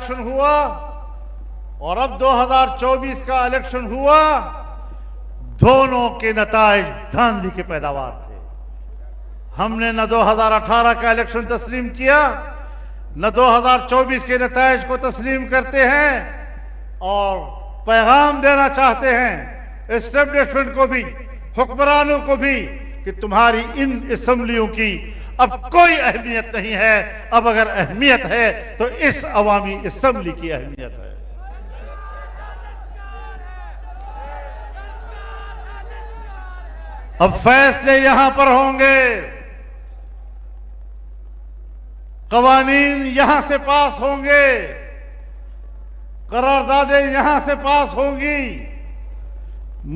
Election हुआ और अब 2024 का इलेक्शन हुआ, दोनों के नताइज धांधली के पैदावार थे। हमने न 2018 का इलेक्शन तस्लीम किया, न 2024 के नताइज को तस्लीम करते हैं और पैगाम देना चाहते हैं एस्टेब्लिशमेंट को भी, हुक्मरानों को भी, कि तुम्हारी इन असेंबलियों की अब कोई अहमियत नहीं है। अब अगर अहमियत है तो इस अवामी असेंबली की अहमियत है। अब फैसले यहां पर होंगे, कवानीन यहां से पास होंगे, करारदादें यहां से पास होंगी।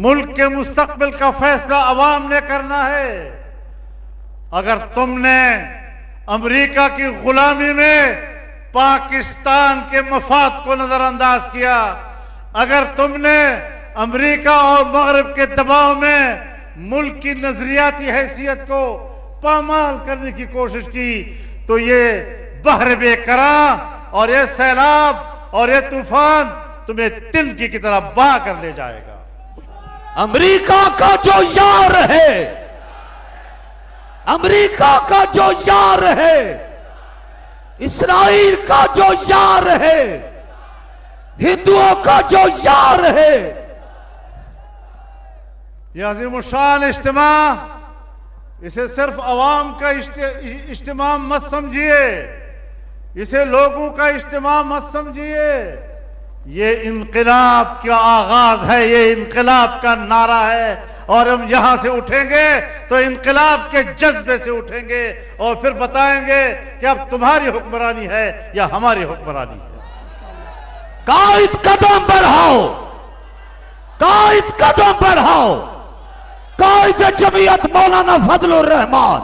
मुल्क के मुस्तकबिल का फैसला अवाम ने करना है। अगर तुमने अमेरिका की गुलामी में पाकिस्तान के मफाद को नजरअंदाज किया, अगर तुमने अमेरिका और मगरब के दबाव में मुल्क की नजरियाती हैसियत को पामाल करने की कोशिश की, तो ये बहर बेकरा और ये सैलाब और ये तूफान तुम्हें तिनकी की तरह बहा कर ले जाएगा। अमेरिका का जो यार है, अमेरिका का जो यार है, इस्राइल का जो यार है, हिंदुओं का जो यार है, यह अज़ीमुश्शान इज्तिमा, इसे सिर्फ अवाम का इज्तिमा मत समझिए, इसे लोगों का इज्तिमा मत समझिए। ये इनकलाब का आगाज है, ये इनकलाब का नारा है। और हम यहां से उठेंगे तो इनकलाब के जज्बे से उठेंगे और फिर बताएंगे कि अब तुम्हारी हुक्मरानी है या हमारी हुक्मरानी है। कायद कदम बढ़ाओ, कायद कदम बढ़ाओ। कायद जमीयत मौलाना फजलुर रहमान।